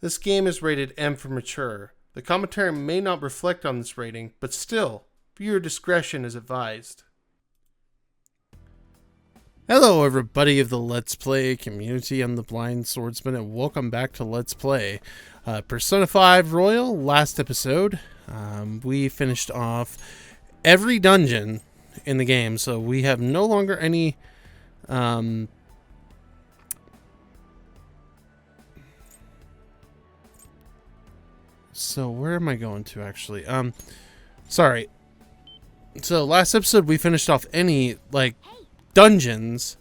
This game is rated M for mature. The commentary may not reflect on this rating, but still, viewer discretion is advised. Hello everybody of the Let's Play community, I'm the Blind Swordsman and welcome back to Let's Play Persona 5 Royal. Last episode, we finished off every dungeon in the game, so we have no longer any so where am I going to actually? Sorry. So last episode we finished off any like dungeons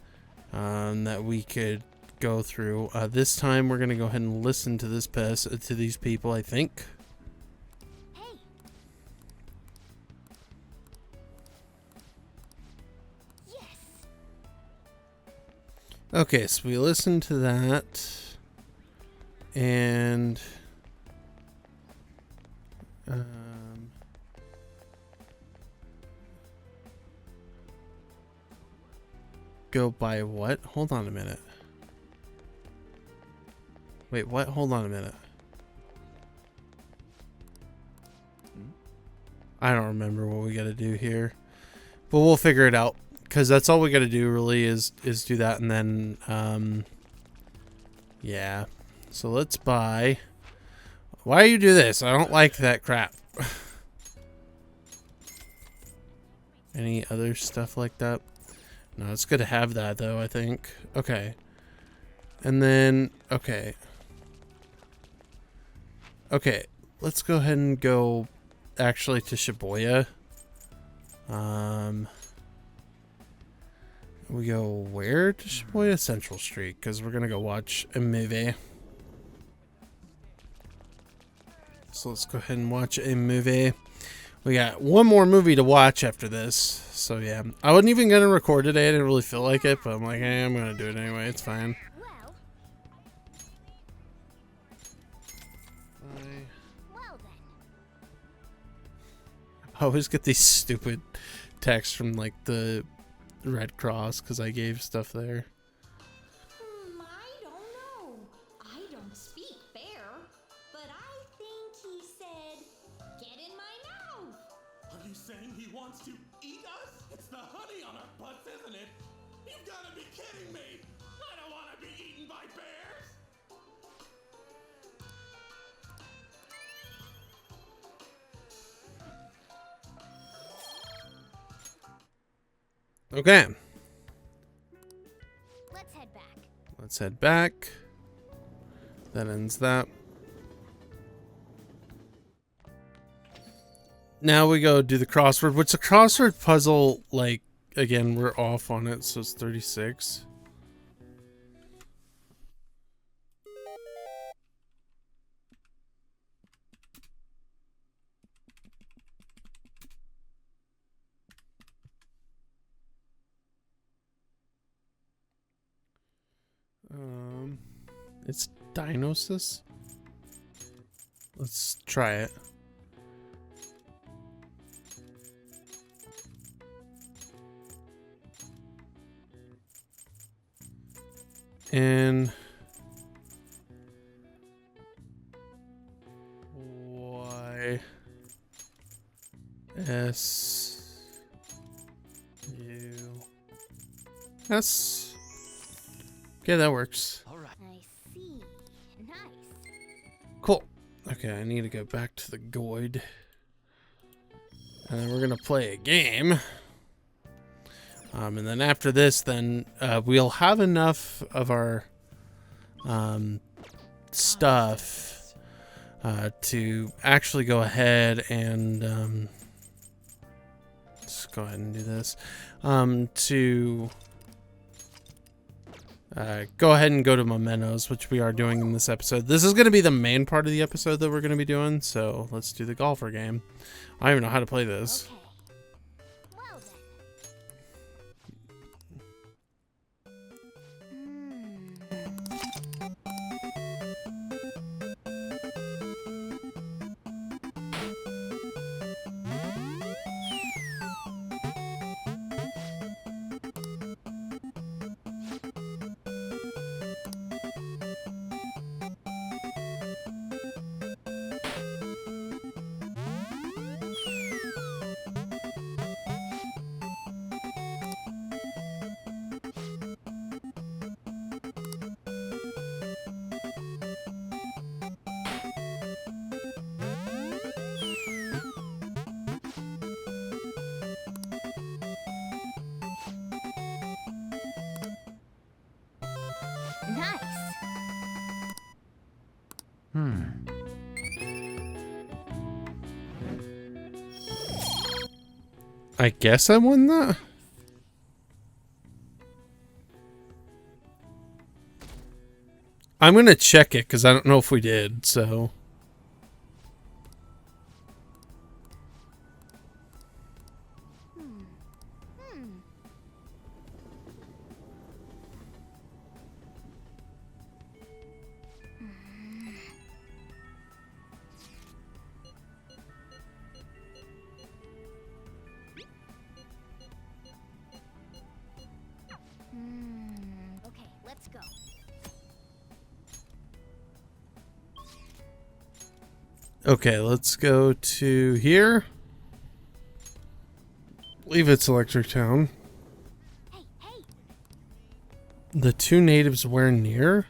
that we could go through. This time we're gonna go ahead and listen to these people, I think. Okay, so we listened to that, and go by what? Hold on a minute. Wait, what? Hold on a minute. I don't remember what we gotta do here, but we'll figure it out. Because that's all we got to do, really, is do that, and then, yeah. So let's buy. Why do you do this? I don't like that crap. Any other stuff like that? No, it's good to have that, though, I think. Okay. And then, okay. Okay, let's go ahead and go, actually, to Shibuya. We go where to Shibuya? Central Street, because we're gonna go watch a movie. So let's go ahead and watch a movie. We got one more movie to watch after this. So yeah, I wasn't even gonna record today. I didn't really feel like it, but I'm like, hey, I'm gonna do it anyway. It's fine. I always get these stupid texts from like the Red Cross because I gave stuff there. I don't know. I don't speak fair, but I think he said, "Get in my mouth." Are you saying he wants to eat us? It's the honey on our butts, isn't it? You've got to be kidding me. I don't want to be eaten by bears. Okay. Let's head back. That ends that. Now we go do the crossword, which the crossword puzzle, like, again, we're off on it, so it's 36. It's Dinosis. Let's try it. And Y S U S. Okay, that works. Cool. Okay, I need to go back to the Goid. And then we're going to play a game. And then after this, then we'll have enough of our stuff to actually go ahead and let's go ahead and do this. To go ahead and go to Momentos, which we are doing in this episode. This is going to be the main part of the episode that we're going to be doing, so let's do the golfer game. I don't even know how to play this. Okay. Well then. I guess I won that? I'm gonna check it because I don't know if we did, so. Okay, let's go. Okay, let's go to here. I believe it's Electric Town. Hey, hey! The two natives were near?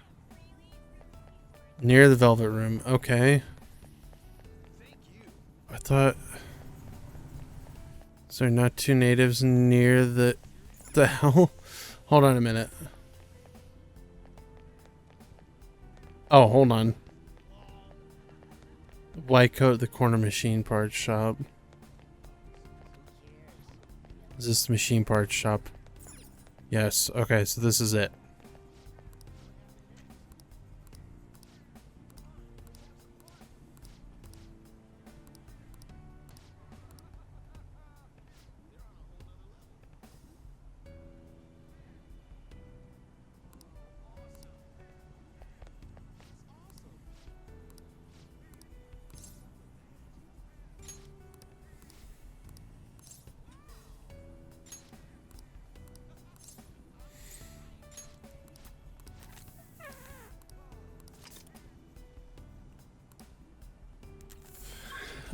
Near the Velvet Room. Okay. I thought... Is there not two natives near the hell? Hold on a minute. Oh, hold on. White coat, the corner machine parts shop. Is this the machine parts shop? Yes. Okay, so this is it.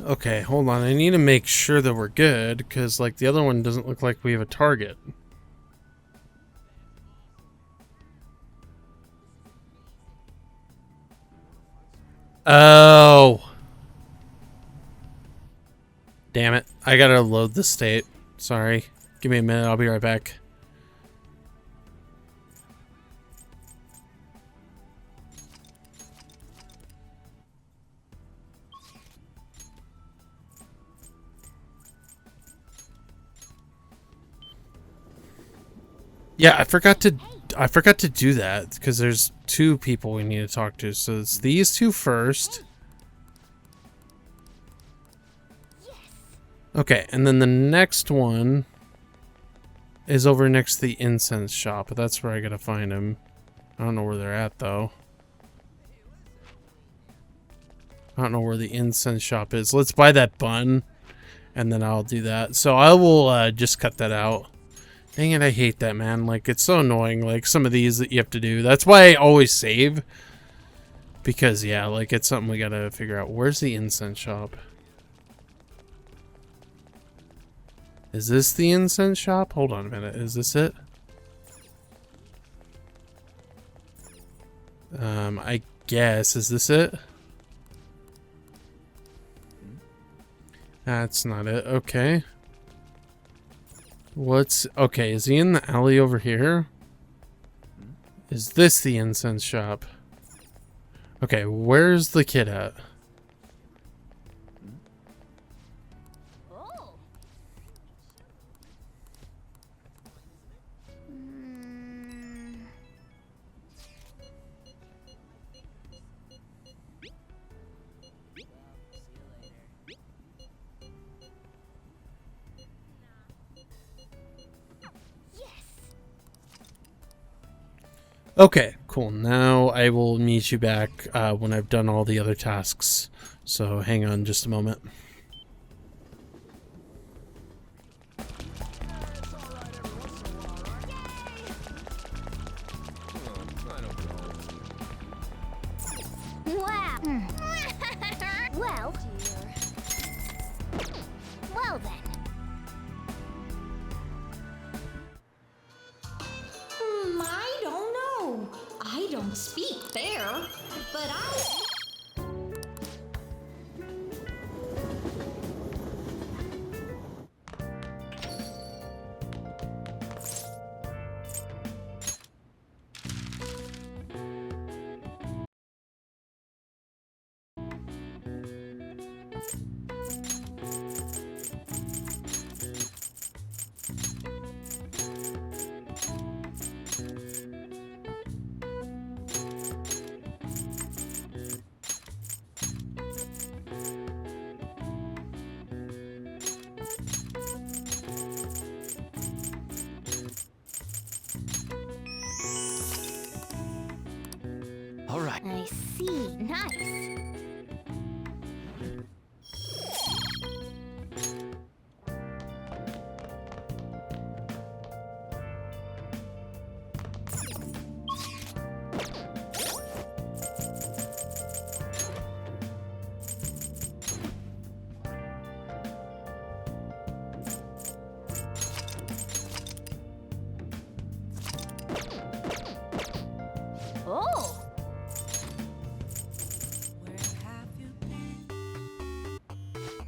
Okay, hold on. I need to make sure that we're good, because, like, the other one doesn't look like we have a target. Oh! Damn it. I gotta load the state. Sorry. Give me a minute. I'll be right back. Yeah, I forgot to do that because there's two people we need to talk to. So it's these two first. Okay, and then the next one is over next to the incense shop. That's where I gotta find them. I don't know where they're at though. I don't know where the incense shop is. Let's buy that bun, and then I'll do that. So I will just cut that out. Dang it, I hate that, man. Like, it's so annoying, like, some of these that you have to do. That's why I always save. Because, yeah, like, it's something we gotta figure out. Where's the incense shop? Is this the incense shop? Hold on a minute. Is this it? I guess. Is this it? That's not it. Okay. Okay, is he in the alley over here? Is this the incense shop? Okay, where's the kid at? Oh. Okay, cool. Now I will meet you back when I've done all the other tasks. So hang on just a moment. Wow. Well. Well then. I don't know. I don't speak bear, but I...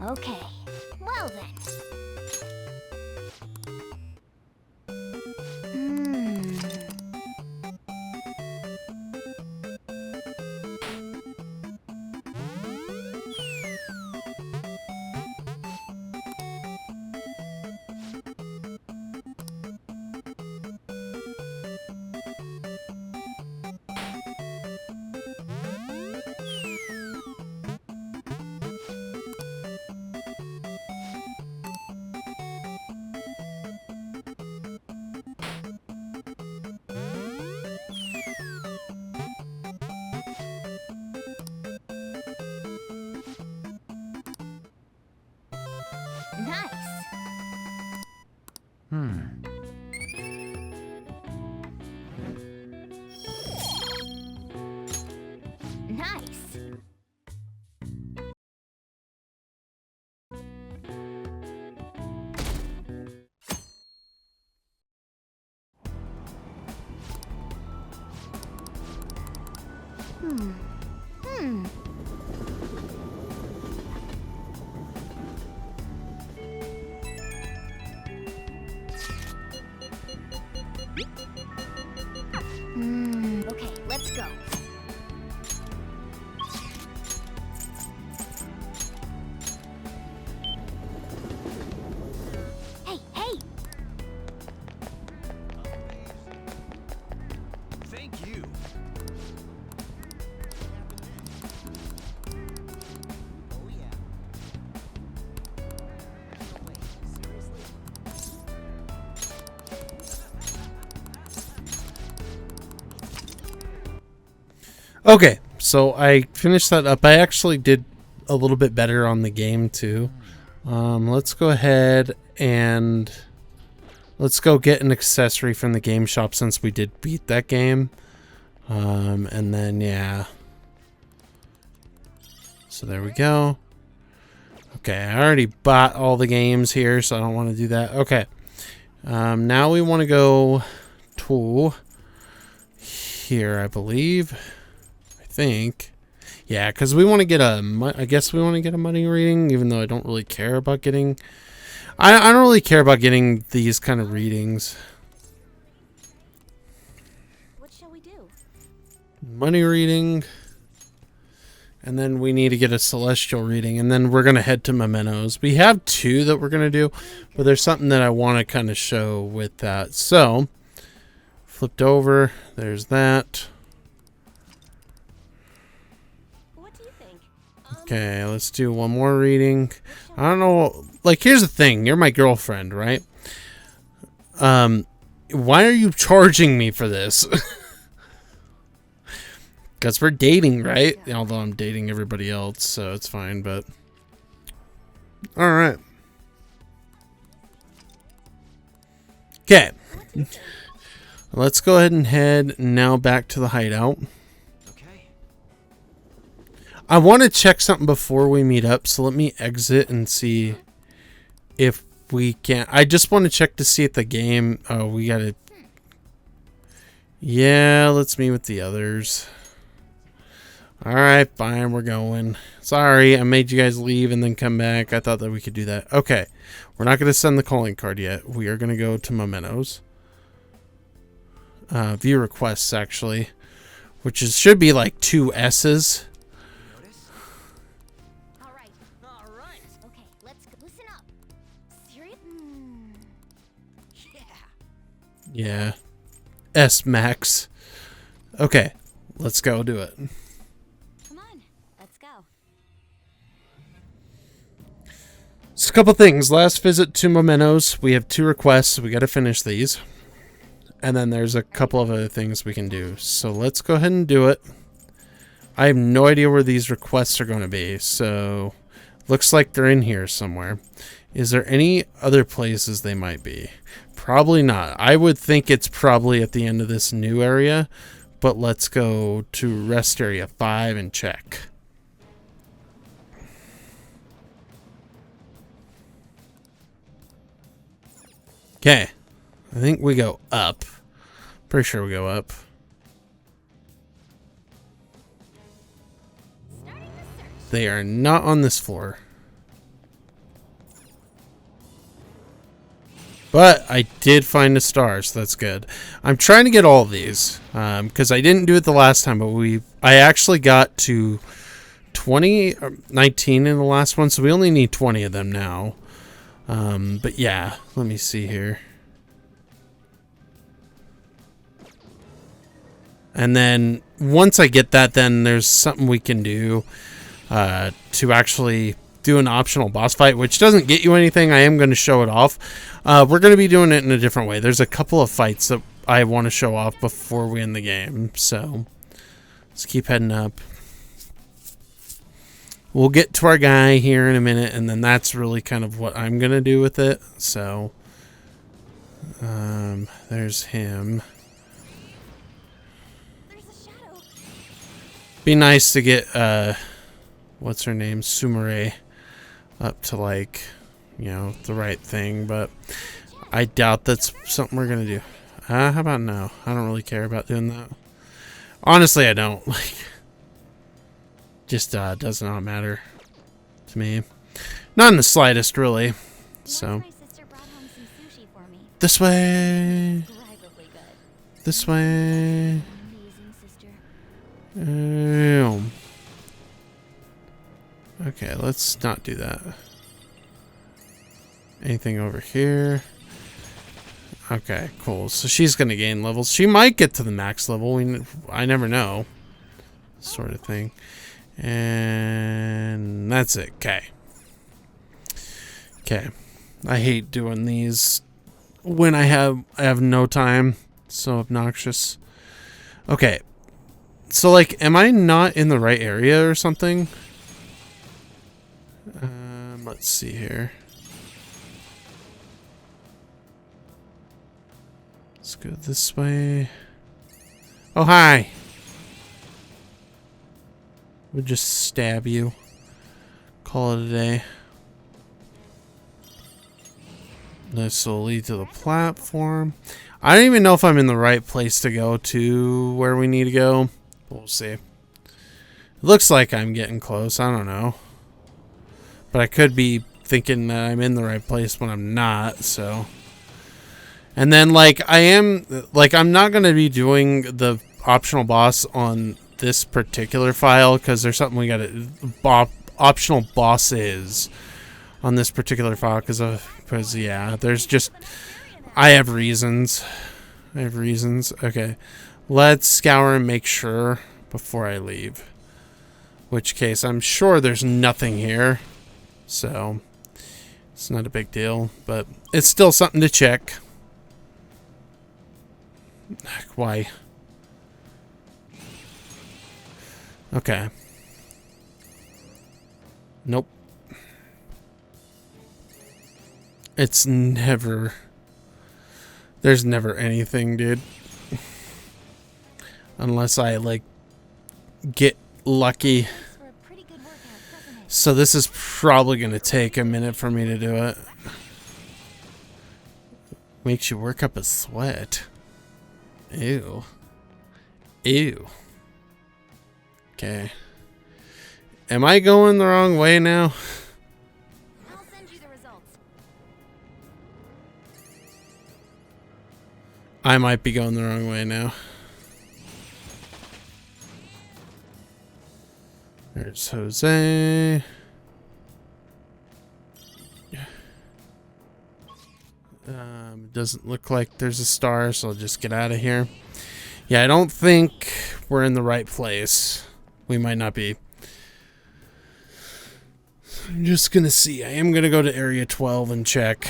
Okay, well then. Nice. Nice. Okay, let's go. Hey, hey! Thank you. Oh yeah. Wait, seriously? Okay, so I finished that up. I actually did a little bit better on the game too. Let's go ahead and let's go get an accessory from the game shop since we did beat that game. And then yeah. So there we go. Okay, I already bought all the games here, so I don't want to do that. Okay. Now we want to go to here, I believe. I think. Yeah, because we want to get I guess we want to get a money reading, even though I don't really care about getting... I don't really care about getting these kind of readings. What shall we do? Money reading. And then we need to get a celestial reading. And then we're going to head to Momentos. We have 2 that we're going to do. But there's something that I want to kind of show with that. So, flipped over. There's that. What do you think? Okay, let's do one more reading. I don't know. Like, here's the thing. You're my girlfriend, right? Why are you charging me for this? Because we're dating, right? Although I'm dating everybody else, so it's fine, but... Alright. Okay. Let's go ahead and head now back to the hideout. Okay. I want to check something before we meet up, so let me exit and see if we can. I just want to check to see if the game... Oh, we gotta... Yeah, let's meet with the others. Alright, fine, we're going. Sorry, I made you guys leave and then come back. I thought that we could do that. Okay, we're not going to send the calling card yet. We are going to go to Momentos. View requests, actually. Which should be like 2 S's. Notice? Alright. Alright. Okay, let's go. Listen up. Serious? Yeah. Yeah. S max. Okay, let's go do it. Come on, let's go. So a couple things. Last visit to Momentos. We have 2 requests. We got to finish these. And then there's a couple of other things we can do. So let's go ahead and do it. I have no idea where these requests are going to be. So looks like they're in here somewhere. Is there any other places they might be? Probably not. I would think it's probably at the end of this new area. But let's go to rest area 5 and check. Okay. I think we go up. Pretty sure we go up. Starting the search. They are not on this floor. But I did find a star, so that's good. I'm trying to get all of these because I didn't do it the last time, but I actually got to 20 or 19 in the last one, so we only need 20 of them now. But yeah, let me see here. And then once I get that, then there's something we can do to actually do an optional boss fight, which doesn't get you anything. I am going to show it off. We're going to be doing it in a different way. There's a couple of fights that I want to show off before we end the game. So let's keep heading up. We'll get to our guy here in a minute, and then that's really kind of what I'm going to do with it. So there's him. Be nice to get what's her name, Sumire, up to like, you know, the right thing, but I doubt that's something we're gonna do. How about no? I don't really care about doing that. Honestly, I don't. Like, just does not matter to me. Not in the slightest, really. So this way. This way. Okay, let's not do that. Anything over here? Okay, cool. So she's gonna gain levels. She might get to the max level. I never know, sort of thing. And that's it. Okay. Okay. I hate doing these when I have no time. It's so obnoxious. Okay. So, like, am I not in the right area or something? Let's see here. Let's go this way. Oh, hi. We'll just stab you. Call it a day. This will lead to the platform. I don't even know if I'm in the right place to go to where we need to go. We'll see. It looks like I'm getting close. I don't know. But I could be thinking that I'm in the right place when I'm not, so. And then, like, I'm not going to be doing the optional boss on this particular file because there's something we got to. Optional bosses on this particular file because, yeah, there's just. I have reasons. Okay. Let's scour and make sure before I leave. Which case, I'm sure there's nothing here. So, it's not a big deal. But it's still something to check. Why? Okay. Nope. It's never... There's never anything, dude. Unless I, like, get lucky. So this is probably going to take a minute for me to do it. Makes you work up a sweat. Ew. Ew. Okay. Am I going the wrong way now? I'll send you the results. I might be going the wrong way now. There's Jose. Doesn't look like there's a star, so I'll just get out of here. Yeah, I don't think we're in the right place. We might not be. I'm just gonna see. I am gonna go to area 12 and check.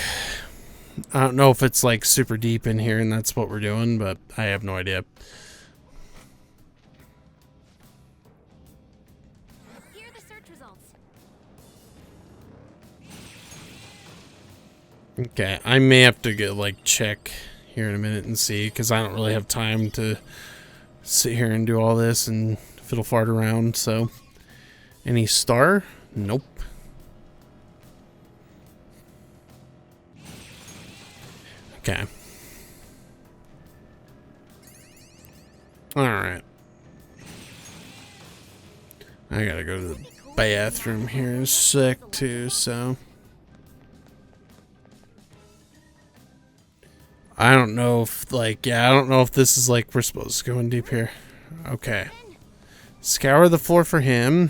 I don't know if it's like super deep in here and that's what we're doing, but I have no idea. Here are the search results. Okay, I may have to get like check here in a minute and see because I don't really have time to sit here and do all this and fiddle fart around. So, any star? Nope. Okay. Alright. I gotta go to the bathroom here in a sec too, so. I don't know if, like, yeah, I don't know if this is like we're supposed to go in deep here. Okay. Scour the floor for him.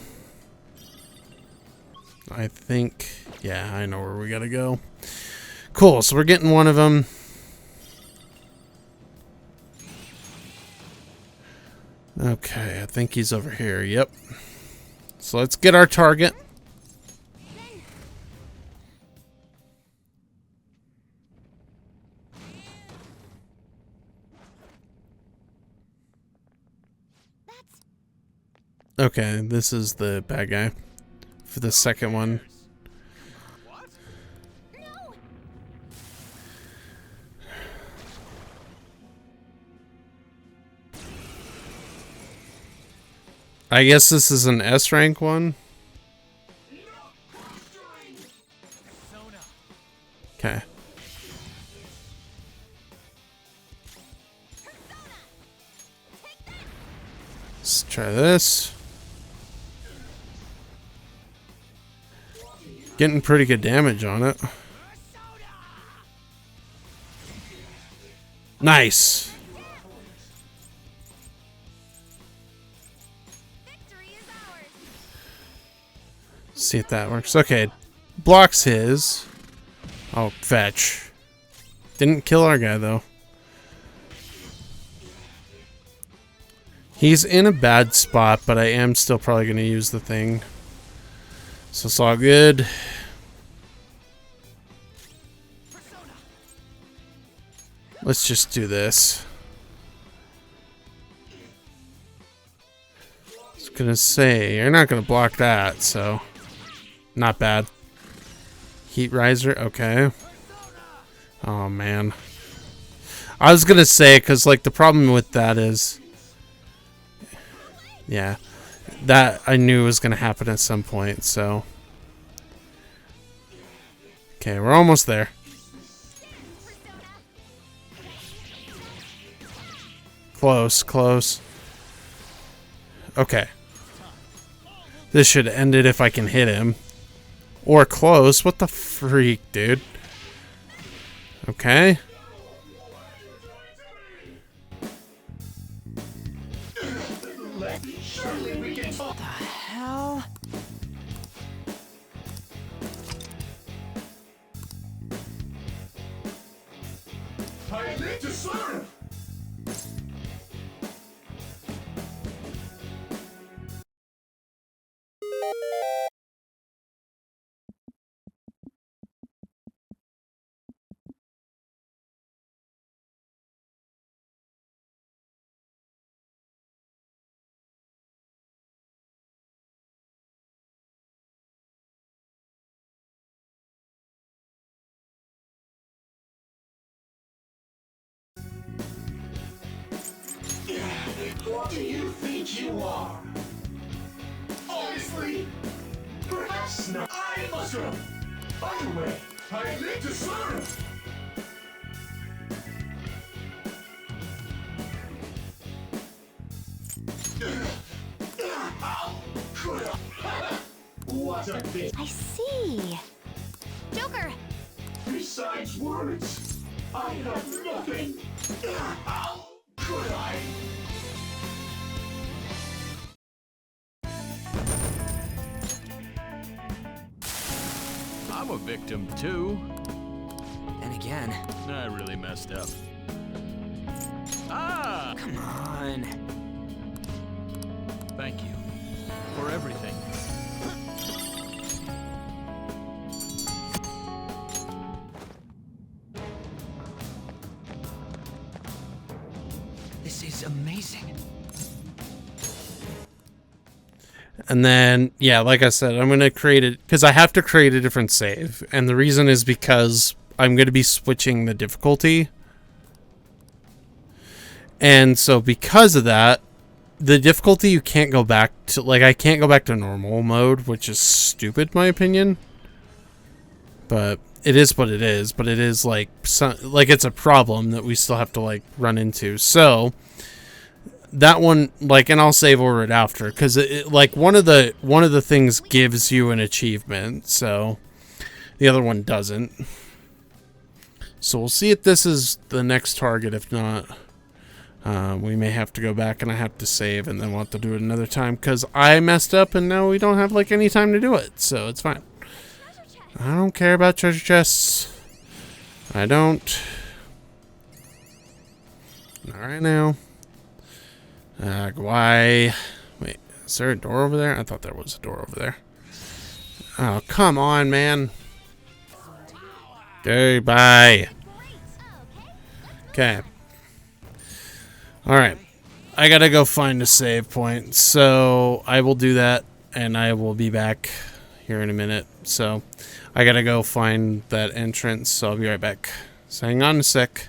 I think, yeah, I know where we gotta go. Cool, so we're getting one of them. Okay, I think he's over here. Yep. So let's get our target. Okay, this is the bad guy for the second one. I guess this is an S rank one. Okay. Let's try this. Getting pretty good damage on it. Nice. See if that works. Okay. Blocks his. Oh, fetch. Didn't kill our guy, though. He's in a bad spot, but I am still probably going to use the thing. So it's all good. Let's just do this. I was going to say, you're not going to block that, so... Not bad. Heat riser, okay. Oh, man. I was going to say, because, like, the problem with that is... Yeah. That I knew was going to happen at some point, so... Okay, we're almost there. Close, close. Okay. This should end it if I can hit him. Or close. What the freak, dude? Okay. What the hell? I live to serve. What do you think you are? Honestly, perhaps not. I must go. By the way, I live to serve. What a bitch. I see. Joker! Besides words, I have nothing. How could I? I'm a victim too. And again. I really messed up. Ah! Come on. Thank you for everything. This is amazing. And then, yeah, like I said, I'm going to create it because I have to create a different save. And the reason is because I'm going to be switching the difficulty. And so because of that, the difficulty you can't go back to, like, I can't go back to normal mode, which is stupid, in my opinion. But it is what it is. But it is, like, it's a problem that we still have to, like, run into. So... that one, like, and I'll save over it after, because it, like, one of the things gives you an achievement, so the other one doesn't. So we'll see if this is the next target. If not, we may have to go back and I have to save, and then we'll have to do it another time because I messed up and now we don't have like any time to do it. So it's fine. I don't care about treasure chests. I don't. Not right now. Why? Wait, is there a door over there? I thought there was a door over there. Oh, come on, man. Okay, bye. Okay. Alright. I gotta go find a save point. So, I will do that, and I will be back here in a minute. So, I gotta go find that entrance, so I'll be right back. So, hang on a sec.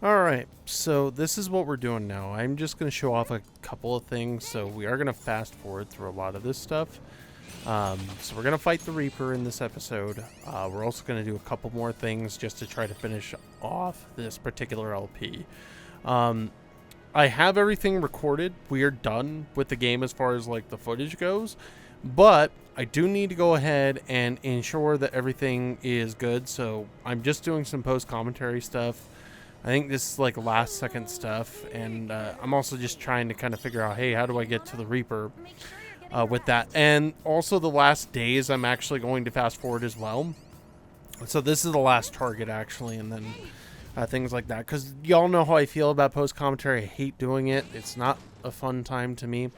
Alright, so this is what we're doing now. I'm just going to show off a couple of things. So we are going to fast forward through a lot of this stuff. So we're going to fight the Reaper in this episode. We're also going to do a couple more things just to try to finish off this particular LP. I have everything recorded. We are done with the game as far as like the footage goes. But I do need to go ahead and ensure that everything is good. So I'm just doing some post-commentary stuff. I think this is like last second stuff, and I'm also just trying to kind of figure out, hey, how do I get to the Reaper with that? And also the last days, I'm actually going to fast forward as well. So this is the last target, actually, and then things like that. Because y'all know how I feel about post-commentary. I hate doing it. It's not a fun time to me.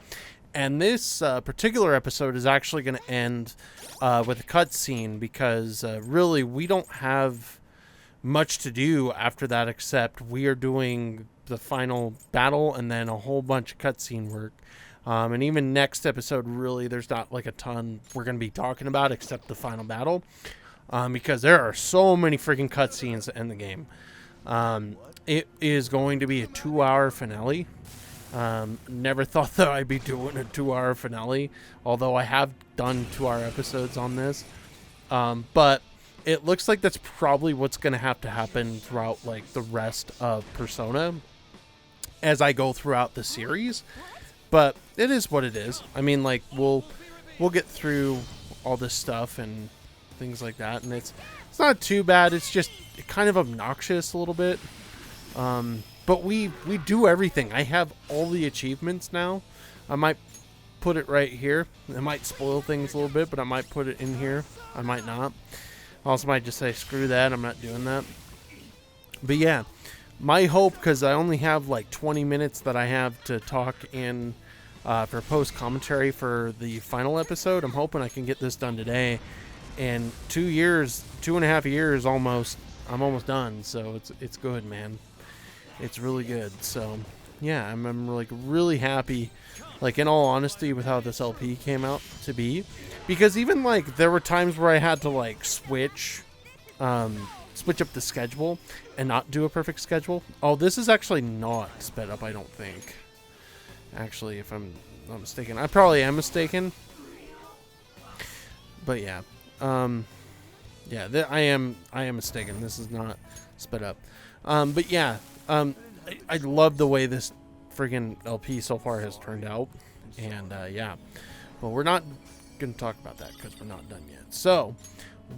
And this particular episode is actually going to end with a cutscene because really we don't have much to do after that, except we are doing the final battle and then a whole bunch of cutscene work. And even next episode, really, there's not like a ton we're going to be talking about except the final battle, because there are so many freaking cutscenes to end the game. It is going to be a 2-hour finale. Never thought that I'd be doing a 2-hour finale, although I have done 2-hour episodes on this. But it looks like that's probably what's going to happen throughout like the rest of Persona as I go throughout the series. But it is what it is. I mean, like we'll get through all this stuff and things like that, and it's not too bad. It's just kind of obnoxious a little bit. But we do everything. I have all the achievements now. I might put it right here. It might spoil things a little bit, but I might put it in here. I might not. Also might just say, screw that, I'm not doing that. But yeah, my hope, because I only have like 20 minutes that I have to talk in for post-commentary for the final episode, I'm hoping I can get this done today. And 2.5 years almost, I'm almost done, so it's good, man. It's really good. So yeah, I'm like really happy, like in all honesty, with how this LP came out to be. Because even like there were times where I had to like switch up the schedule and not do a perfect schedule. Oh, this is actually not sped up, I don't think. Actually, if I'm not mistaken, I probably am mistaken. But yeah, I am mistaken. This is not sped up. But yeah, I love the way this friggin' LP so far has turned out, and yeah, but we're not going to talk about that because we're not done yet. So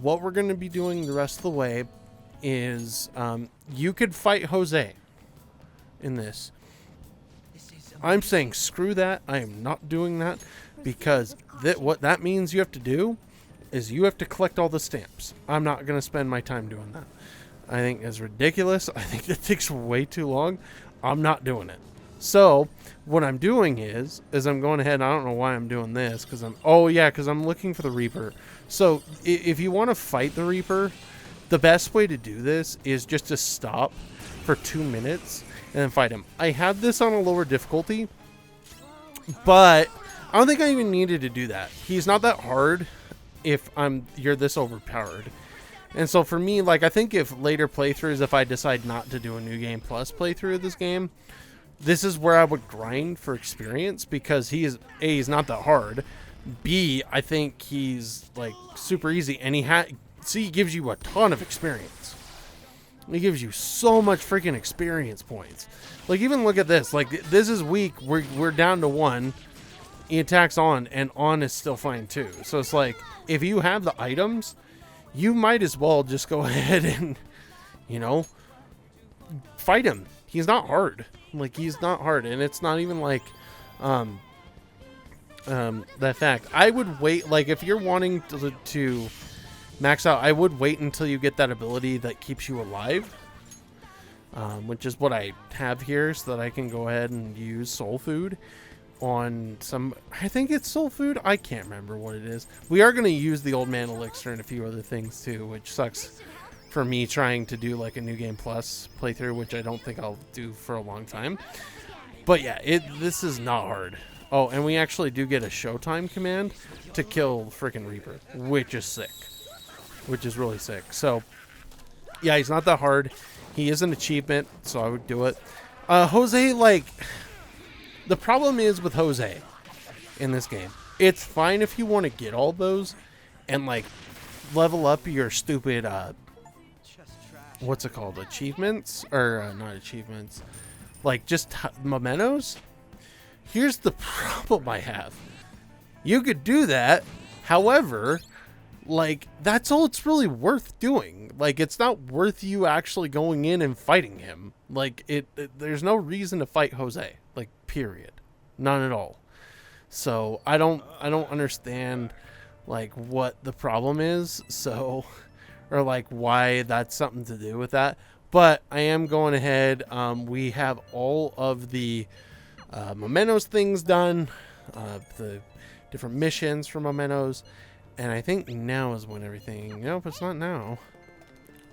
what we're going to be doing the rest of the way is you could fight Jose in this. I'm saying screw that. I am not doing that, because what that means you have to do is you have to collect all the stamps. I'm not going to spend my time doing that. I think it's ridiculous. I think it takes way too long. I'm not doing it. So what I'm doing is I'm going ahead, and I don't know why I'm doing this, because I'm looking for the Reaper. So if you want to fight the Reaper, the best way to do this is just to stop for 2 minutes and then fight him. I have this on a lower difficulty, but I don't think I even needed to do that. He's not that hard if you're this overpowered. And so for me, like, I think if later playthroughs, if I decide not to do a New Game Plus playthrough of this game, this is where I would grind for experience, because he's not that hard. B, I think he's like super easy, and he gives you a ton of experience. He gives you so much freaking experience points. Like, even look at this. Like, this is weak. We're down to 1. He attacks on, and on is still fine too. So it's like, if you have the items, you might as well just go ahead and, you know, fight him. He's not hard. Like, he's not hard. And it's not even like, that fact. I would wait, like, if you're wanting to max out, I would wait until you get that ability that keeps you alive. Which is what I have here, so that I can go ahead and use soul food on some, I think it's soul food. I can't remember what it is. We are going to use the old man elixir and a few other things too, which sucks for me trying to do like a New Game Plus playthrough, which I don't think I'll do for a long time. But yeah, this is not hard. Oh, and we actually do get a Showtime command to kill freaking Reaper, which is sick. Which is really sick. So, yeah, he's not that hard. He is an achievement, so I would do it. Jose, like, the problem is with Jose in this game, it's fine if you want to get all those and, like, level up your stupid, what's it called? Achievements? Or, not achievements. Like, just mementos? Here's the problem I have. You could do that, however, like, that's all it's really worth doing. Like, it's not worth you actually going in and fighting him. Like, there's no reason to fight Jose. Like, period. None at all. So, I don't understand, like, what the problem is. So, or, like, why that's something to do with that. But I am going ahead. We have all of the Momentos things done. The different missions for Momentos. And I think now is when everything... Nope, it's not now.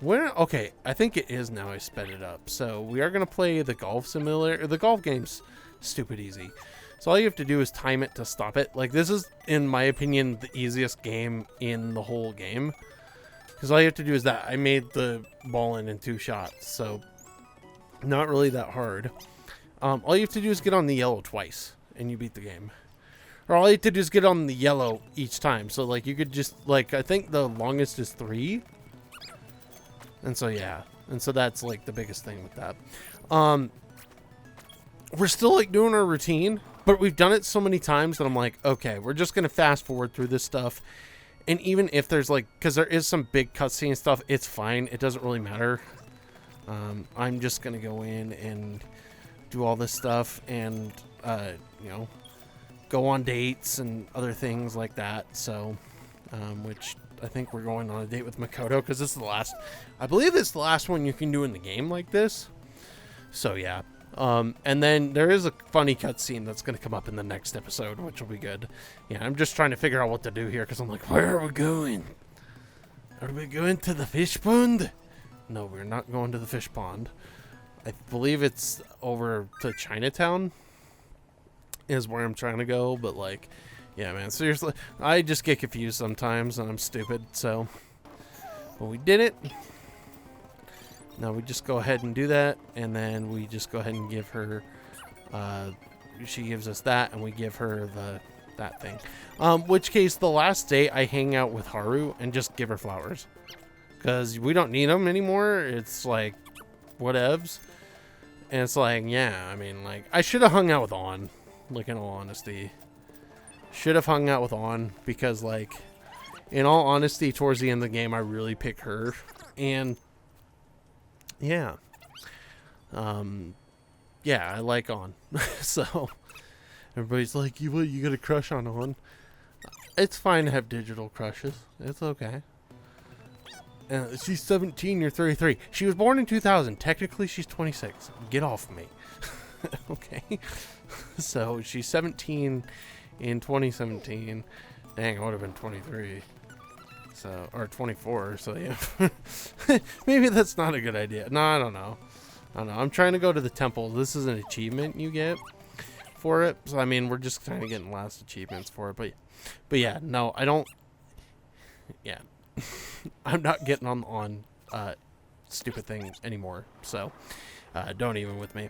When? Okay, I think it is now. I sped it up. So we are going to play the golf simulator. The golf game's stupid easy. So all you have to do is time it to stop it. Like, this is, in my opinion, the easiest game in the whole game. Because all you have to do is that. I made the ball in 2 shots. So not really that hard. All you have to do is get on the yellow twice. And you beat the game. Or all you have to do is get on the yellow each time. So, like, you could just, like, I think the longest is 3. And so, yeah. And so that's, like, the biggest thing with that. We're still, like, doing our routine. But we've done it so many times that I'm like, okay, we're just going to fast forward through this stuff. And even if there's, like, because there is some big cutscene stuff, it's fine. It doesn't really matter. I'm just going to go in and do all this stuff and, you know, go on dates and other things like that. So, which I think we're going on a date with Makoto because this is the last, I believe it's the last one you can do in the game like this. So, yeah. And then there is a funny cutscene that's going to come up in the next episode, which will be good. Yeah, I'm just trying to figure out what to do here because I'm like, where are we going? Are we going to the fish pond? No, we're not going to the fish pond. I believe it's over to Chinatown is where I'm trying to go, but, like, yeah, man, seriously, I just get confused sometimes, and I'm stupid, so, but we did it. Now we just go ahead and do that, and then we just go ahead and give her, she gives us that, and we give her that thing. Which case, the last day, I hang out with Haru and just give her flowers, because we don't need them anymore. It's, like, whatevs, and it's like, yeah, I mean, like, I should have hung out with On. Like, in all honesty, should have hung out with On because, like, in all honesty, towards the end of the game, I really pick her, and yeah, yeah, I like On. So everybody's like, you got a crush on On? It's fine to have digital crushes. It's okay. She's 17. You're 33. She was born in 2000. Technically, she's 26. Get off me. Okay. So she's 17 in 2017. Dang, I would have been 23. So, or 24. So yeah, maybe that's not a good idea. No, I don't know. I'm trying to go to the temple. This is an achievement you get for it. So I mean, we're just kind of getting last achievements for it. But yeah, no, I don't. Yeah, I'm not getting on stupid things anymore. So don't even with me.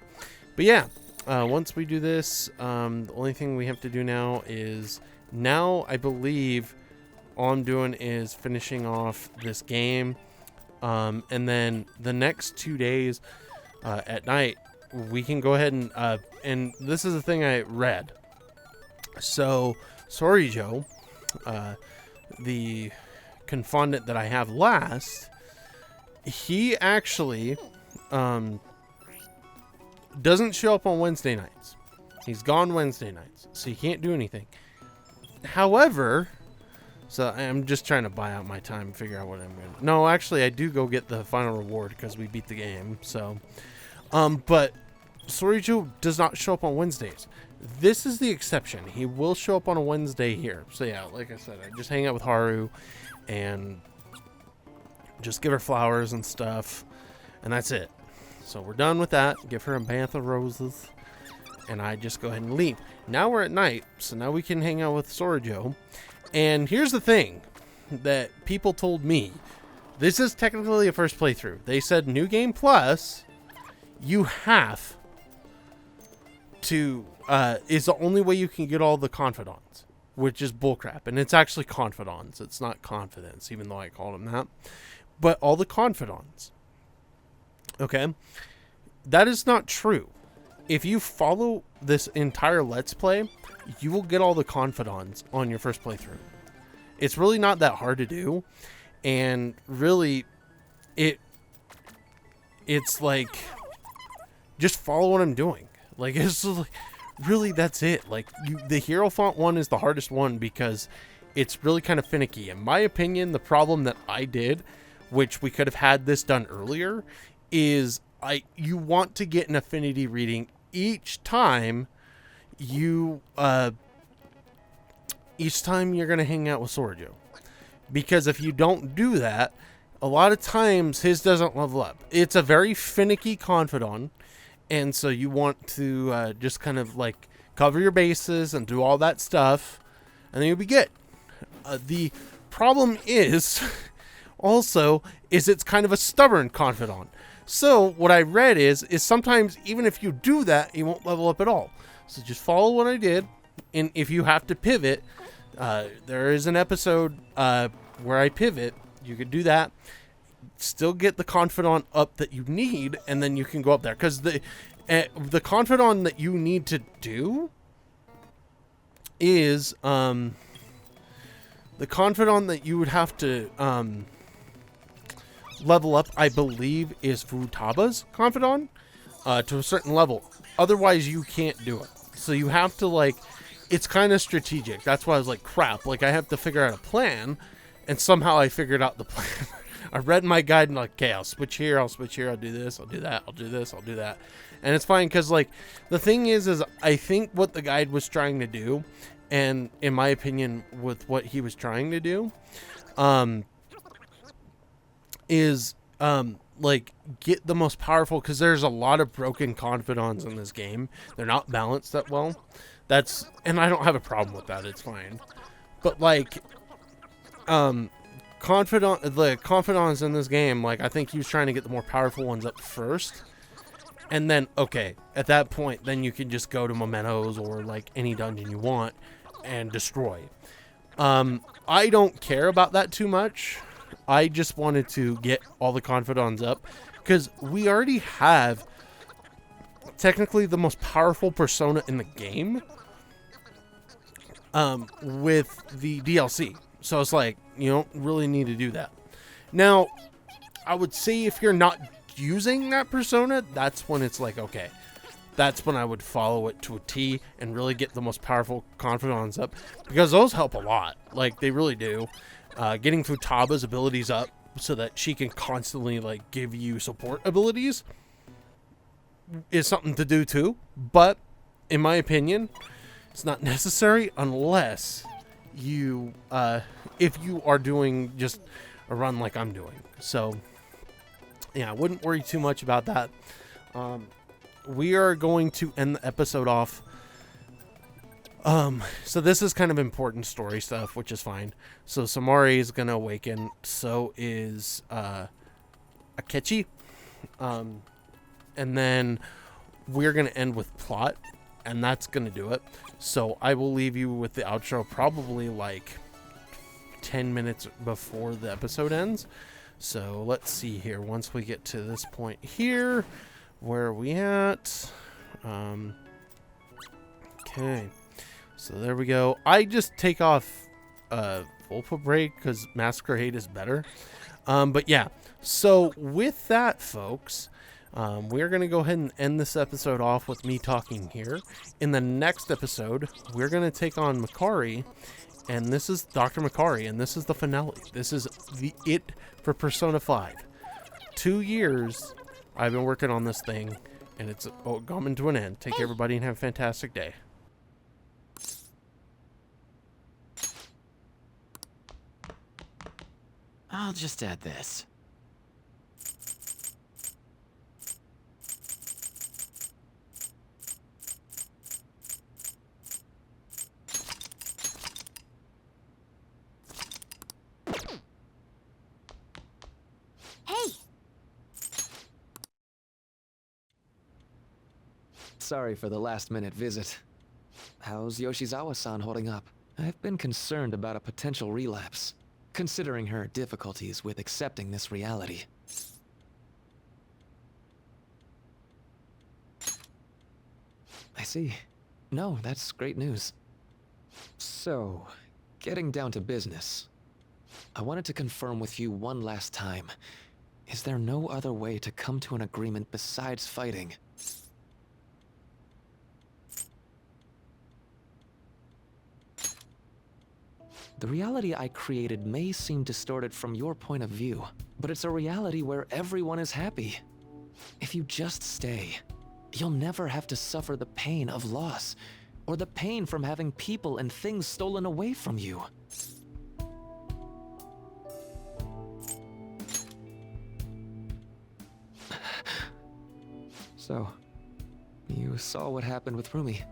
But yeah. Once we do this, the only thing we have to do now is, I believe all I'm doing is finishing off this game, and then the next 2 days at night, we can go ahead and this is the thing I read. So, sorry, Joe, the confondant that I have last he actually doesn't show up on Wednesday nights. He's gone Wednesday nights, so you can't do anything. However, so I'm just trying to buy out my time and figure out what I'm going to... No, actually, I do go get the final reward because we beat the game, so... but Sorijo does not show up on Wednesdays. This is the exception. He will show up on a Wednesday here. So yeah, like I said, I just hang out with Haru and just give her flowers and stuff, and that's it. So we're done with that. Give her a bath of roses, and I just go ahead and leave. Now we're at night, so now we can hang out with Sorijo. And here's the thing that people told me. This is technically a first playthrough. They said New Game Plus, you have to, is the only way you can get all the confidants, which is bullcrap. And it's actually confidants. It's not confidence, even though I called them that. But all the confidants. Okay? That is not true. If you follow this entire Let's Play, you will get all the confidants on your first playthrough. It's really not that hard to do. And really, it's like, just follow what I'm doing. Like, it's like, really, that's it. Like, the Hero Font one is the hardest one because it's really kind of finicky. In my opinion, the problem that I did, which we could have had this done earlier, is you want to get an affinity reading each time you're going to hang out with Sorijo. Because if you don't do that, a lot of times his doesn't level up. It's a very finicky confidant, and so you want to just kind of like cover your bases and do all that stuff, and then you'll be good. The problem is also it's kind of a stubborn confidant. So what I read is sometimes even if you do that, you won't level up at all. So just follow what I did, and if you have to pivot, there is an episode where I pivot. You could do that, still get the confidant up that you need, and then you can go up there. Because the confidant that you need to do is the confidant that you would have to level up, I believe, is Futaba's confidant to a certain level. Otherwise, you can't do it. So you have to, like, it's kind of strategic. That's why I was like, crap. Like, I have to figure out a plan, and somehow I figured out the plan. I read my guide and like, okay, I'll switch here, I'll switch here, I'll do this, I'll do that, I'll do this, I'll do that. And it's fine because, like, the thing is I think what the guide was trying to do, and in my opinion, with what he was trying to do, is like, get the most powerful, because there's a lot of broken confidants in this game. They're not balanced that well. And I don't have a problem with that, it's fine. But, like, the confidants in this game, like, I think he was trying to get the more powerful ones up first. And then, okay, at that point, then you can just go to Momentos or, like, any dungeon you want and destroy. I don't care about that too much. I just wanted to get all the confidants up, because we already have technically the most powerful persona in the game with the DLC. So it's like, you don't really need to do that. Now, I would say if you're not using that persona, that's when it's like, okay, that's when I would follow it to a T and really get the most powerful confidants up, because those help a lot. Like, they really do. Getting Futaba's abilities up so that she can constantly, like, give you support abilities is something to do too. But in my opinion, it's not necessary unless you if you are doing just a run like I'm doing. So yeah, I wouldn't worry too much about that. We are going to end the episode off. So this is kind of important story stuff, which is fine. So Samari is gonna awaken, so is Akechi. And then we're gonna end with plot, and that's gonna do it. So I will leave you with the outro probably like 10 minutes before the episode ends. So let's see here. Once we get to this point here, where are we at? Okay. So there we go. I just take off Volpa Break because Masquerade is better. But yeah, so with that, folks, we're going to go ahead and end this episode off with me talking here. In the next episode, we're going to take on Makari, and this is Dr. Makari, and this is the finale. This is it for Persona 5. 2 years I've been working on this thing, and it's coming to an end. Take care, everybody, and have a fantastic day. I'll just add this. Hey! Sorry for the last-minute visit. How's Yoshizawa-san holding up? I've been concerned about a potential relapse, considering her difficulties with accepting this reality. I see. No, that's great news. So, getting down to business. I wanted to confirm with you one last time. Is there no other way to come to an agreement besides fighting? The reality I created may seem distorted from your point of view, but it's a reality where everyone is happy. If you just stay, you'll never have to suffer the pain of loss, or the pain from having people and things stolen away from you. So, you saw what happened with Rumi.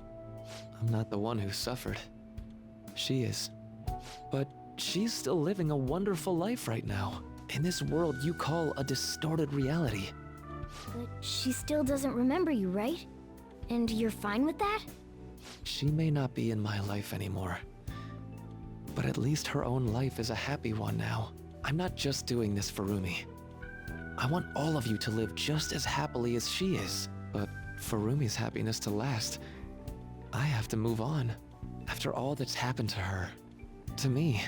I'm not the one who suffered. She is. But she's still living a wonderful life right now, in this world you call a distorted reality. But she still doesn't remember you, right? And you're fine with that? She may not be in my life anymore, but at least her own life is a happy one now. I'm not just doing this for Rumi. I want all of you to live just as happily as she is, but for Rumi's happiness to last, I have to move on. After all that's happened to her, to me,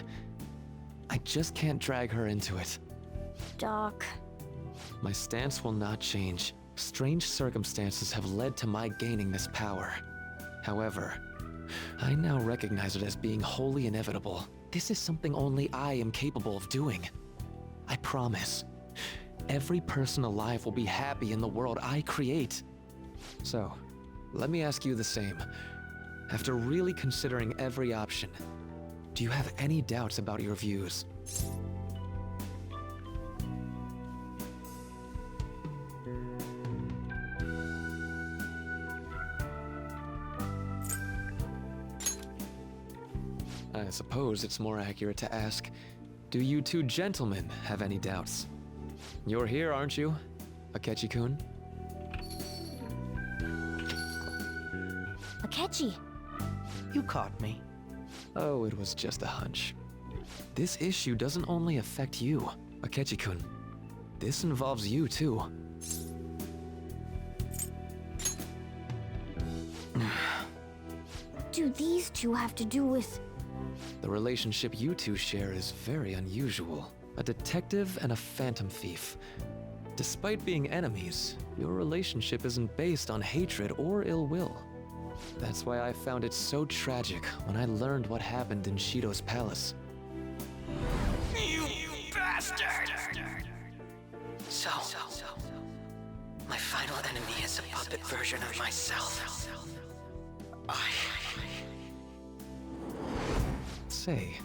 I just can't drag her into it. Doc. My stance will not change. Strange circumstances have led to my gaining this power. However, I now recognize it as being wholly inevitable. This is something only I am capable of doing. I promise. Every person alive will be happy in the world I create. So, let me ask you the same. After really considering every option, do you have any doubts about your views? I suppose it's more accurate to ask, do you two gentlemen have any doubts? You're here, aren't you, Akechi-kun? Akechi. You caught me. Oh, it was just a hunch. This issue doesn't only affect you, Akechi-kun. This involves you too. Do these two have to do with... The relationship you two share is very unusual. A detective and a phantom thief. Despite being enemies, your relationship isn't based on hatred or ill will. That's why I found it so tragic when I learned what happened in Shido's palace. You bastard! So, my final enemy is a puppet version of myself. Say,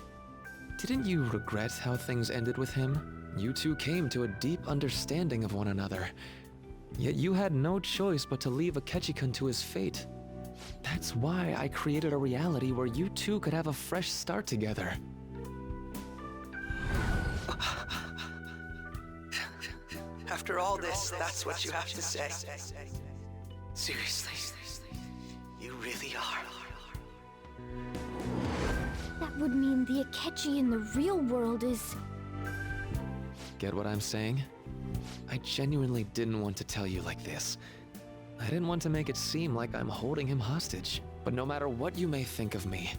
didn't you regret how things ended with him? You two came to a deep understanding of one another. Yet you had no choice but to leave Akechi-kun to his fate. That's why I created a reality where you two could have a fresh start together. After all this, that's what you have to say. Seriously, you really are. That would mean the Akechi in the real world is... Get what I'm saying? I genuinely didn't want to tell you like this. I didn't want to make it seem like I'm holding him hostage. But no matter what you may think of me,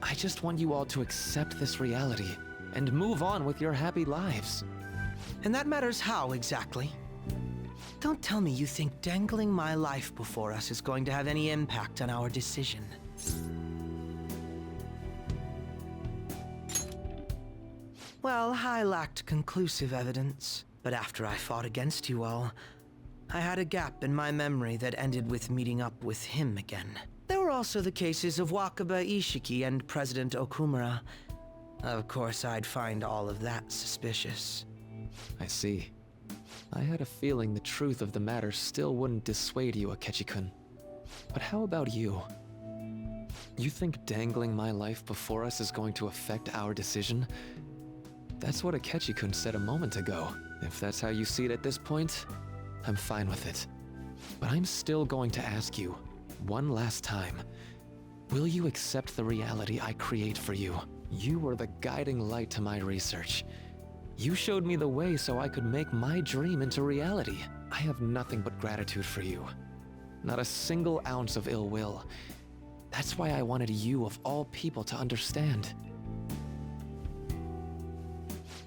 I just want you all to accept this reality and move on with your happy lives. And that matters how, exactly? Don't tell me you think dangling my life before us is going to have any impact on our decision. Well, I lacked conclusive evidence, but after I fought against you all, I had a gap in my memory that ended with meeting up with him again. There were also the cases of Wakaba Ishiki and President Okumura. Of course, I'd find all of that suspicious. I see. I had a feeling the truth of the matter still wouldn't dissuade you, Akechi-kun. But how about you? You think dangling my life before us is going to affect our decision? That's what Akechi-kun said a moment ago. If that's how you see it at this point, I'm fine with it. But I'm still going to ask you, one last time, will you accept the reality I create for you? You were the guiding light to my research. You showed me the way so I could make my dream into reality. I have nothing but gratitude for you. Not a single ounce of ill will. That's why I wanted you of all people to understand.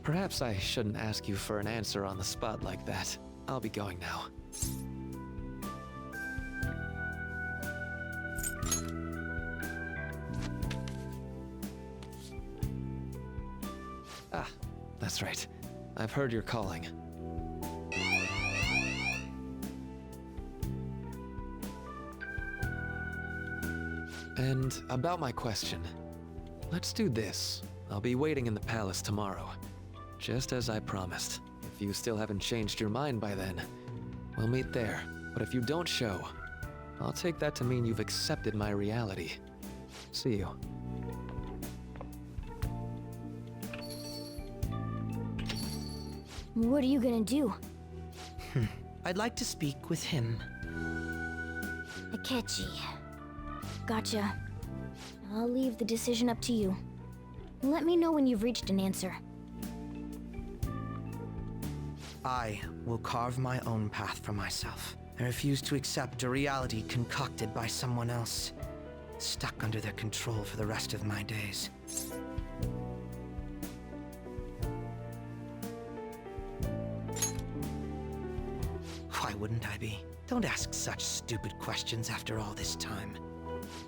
Perhaps I shouldn't ask you for an answer on the spot like that. I'll be going now. Ah, that's right. I've heard you're calling. And about my question. Let's do this. I'll be waiting in the palace tomorrow. Just as I promised. If you still haven't changed your mind by then, we'll meet there. But if you don't show, I'll take that to mean you've accepted my reality. See you. What are you gonna do? I'd like to speak with him. Akechi. Gotcha. I'll leave the decision up to you. Let me know when you've reached an answer. I will carve my own path for myself. I refuse to accept a reality concocted by someone else, stuck under their control for the rest of my days. Why wouldn't I be? Don't ask such stupid questions after all this time.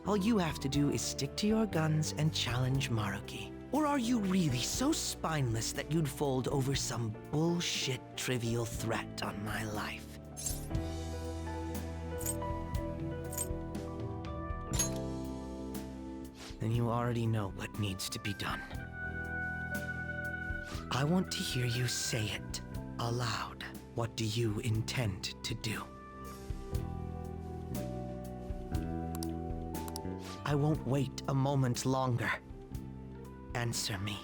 All you have to do is stick to your guns and challenge Maruki. Or are you really so spineless that you'd fold over some bullshit trivial threat on my life? Then you already know what needs to be done. I want to hear you say it aloud. What do you intend to do? I won't wait a moment longer. Answer me.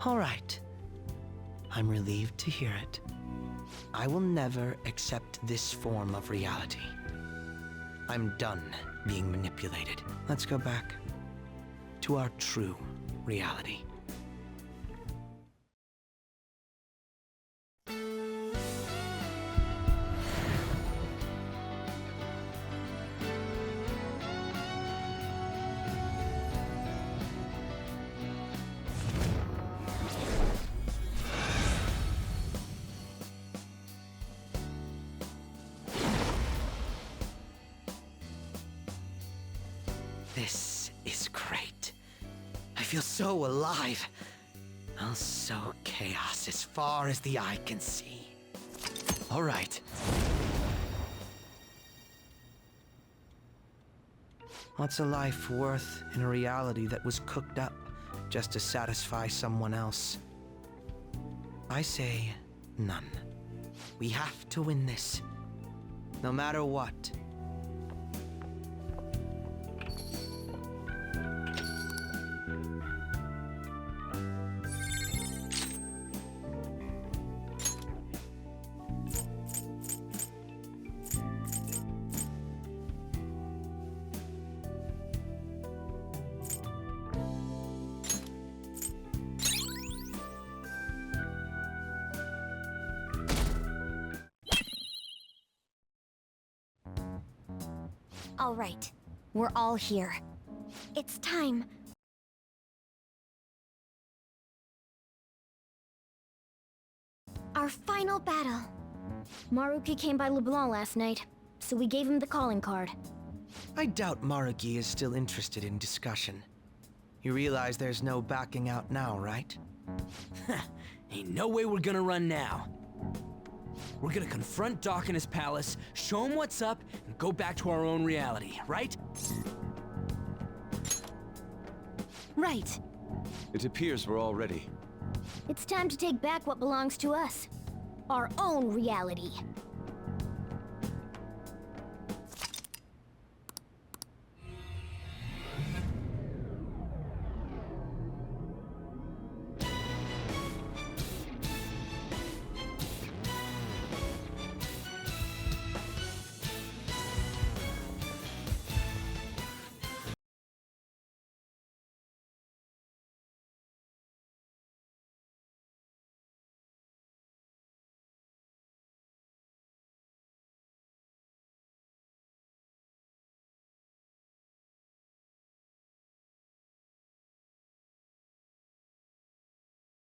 All right. I'm relieved to hear it. I will never accept this form of reality. I'm done being manipulated. Let's go back to our true reality. This is great. I feel so alive. I'll sow chaos as far as the eye can see. All right. What's a life worth in a reality that was cooked up just to satisfy someone else? I say none. We have to win this, no matter what. All right. We're all here. It's time. Our final battle. Maruki came by Leblanc last night, so we gave him the calling card. I doubt Maruki is still interested in discussion. You realize there's no backing out now, right? Ain't no way we're gonna run now. We're gonna confront Doc in his palace, show him what's up, and go back to our own reality, right? Right. It appears we're all ready. It's time to take back what belongs to us. Our own reality.